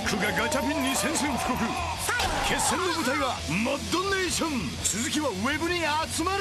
クがガチャピンに宣戦布告。決戦の舞台はモッドネーション。続きはウェブに集まれ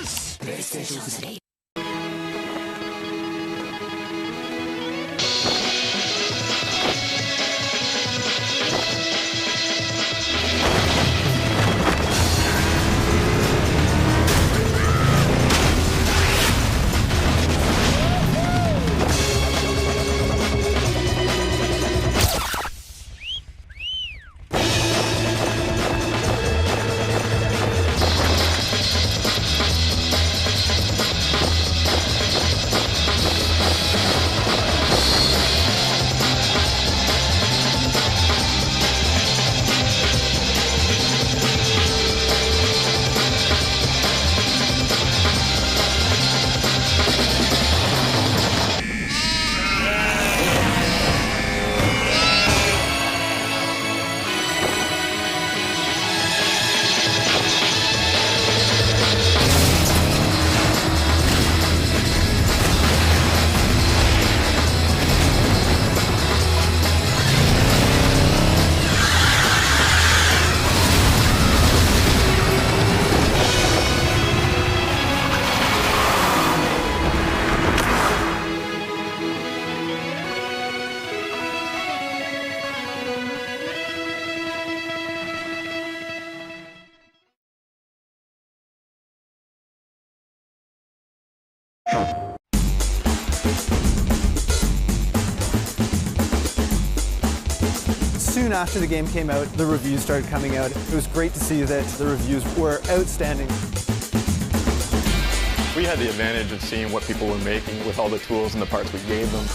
ーす。 PlayStation3。Soon after the game came out, the reviews started coming out. It was great to see that the reviews were outstanding. We had the advantage of seeing what people were making with all the tools and the parts we gave them.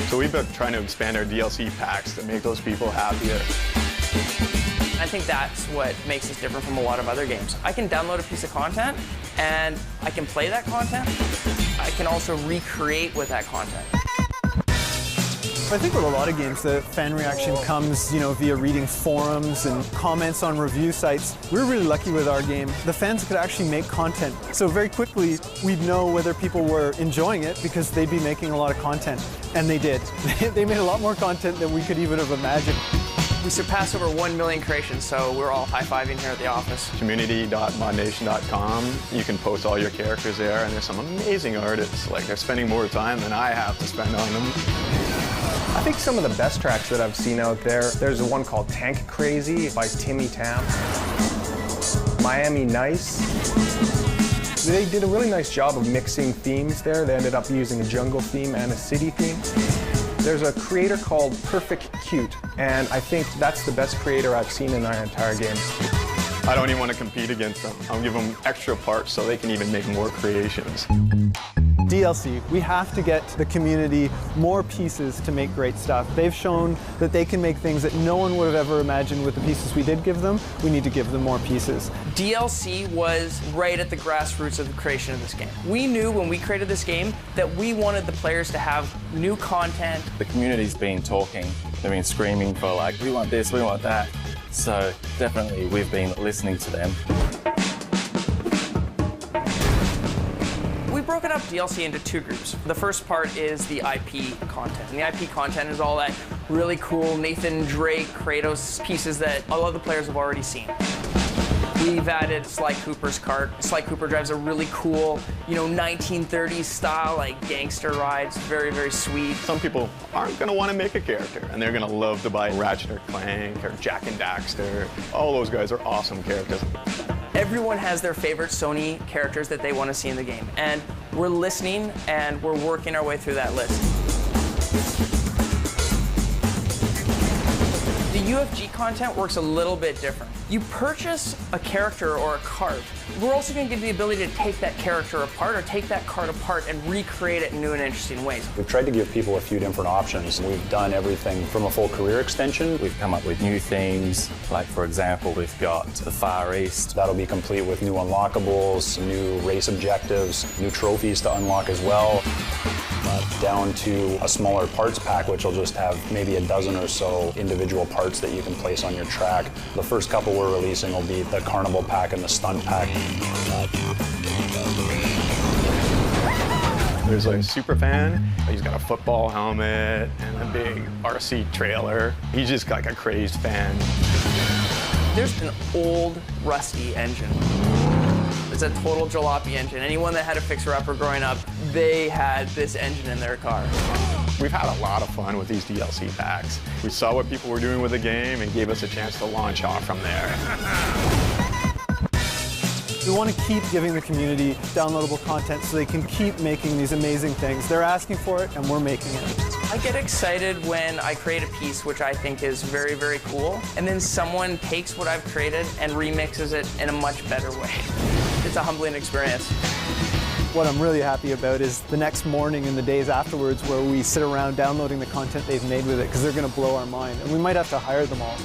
So we've been trying to expand our DLC packs to make those people happier. I think that's what makes us different from a lot of other games. I can download a piece of content and I can play that content. I can also recreate with that content. I think with a lot of games, the fan reaction comes, via reading forums and comments on review sites. We're really lucky with our game. The fans could actually make content. So very quickly, we'd know whether people were enjoying it because they'd be making a lot of content. And they did. They made a lot more content than we could even have imagined. We surpassed over 1 million creations, so we're all high-fiving here at the office. Community.moddnation.com. You can post all your characters there, and there's some amazing artists. Like, they're spending more time than I have to spend on them. I think some of the best tracks that I've seen out there's one called Tank Crazy by Timmy Tam. Miami Nice. They did a really nice job of mixing themes there. They ended up using a jungle theme and a city theme. There's a creator called Perfect Cute, and I think that's the best creator I've seen in our entire game. I don't even want to compete against them. I'll give them extra parts so they can even make more creations. DLC, we have to get the community more pieces to make great stuff. They've shown that they can make things that no one would have ever imagined with the pieces we did give them. We need to give them more pieces. DLC was right at the grassroots of the creation of this game. We knew when we created this game that we wanted the players to have new content. The community's been talking, they've been screaming for like, we want this, we want that. So definitely we've been listening to them. We've broken up DLC into two groups. The first part is the IP content. And the IP content is all that really cool Nathan Drake, Kratos pieces that a lot of the players have already seen. We've added Sly Cooper's kart. Sly Cooper drives a really cool, 1930s style, like gangster rides. Very, very sweet. Some people aren't going to want to make a character, and they're going to love to buy Ratchet or Clank or Jack and Daxter. All those guys are awesome characters. Everyone has their favorite Sony characters that they want to see in the game, and we're listening and we're working our way through that list. The UFG content works a little bit different. You purchase a character or a cart. We're also going to give you the ability to take that character apart or take that cart apart and recreate it in new and interesting ways. We've tried to give people a few different options. We've done everything from a full career extension. We've come up with new themes, like for example, we've got the Far East. That'll be complete with new unlockables, new race objectives, new trophies to unlock as well. Down to a smaller parts pack, which will just have maybe a dozen or so individual parts that you can place on your track. The first couple we're releasing will be the Carnival pack and the Stunt pack. There's a super fan. He's got a football helmet and a big RC trailer. He's just like a crazed fan. There's an old, rusty engine. It's a total jalopy engine. Anyone that had a fixer-upper growing up, they had this engine in their car. We've had a lot of fun with these DLC packs. We saw what people were doing with the game and gave us a chance to launch off from there. We want to keep giving the community downloadable content so they can keep making these amazing things. They're asking for it, and we're making it. I get excited when I create a piece which I think is very, very cool, and then someone takes what I've created and remixes it in a much better way. It's a humbling experience. What I'm really happy about is the next morning and the days afterwards where we sit around downloading the content they've made with it, because they're going to blow our mind, and we might have to hire them all.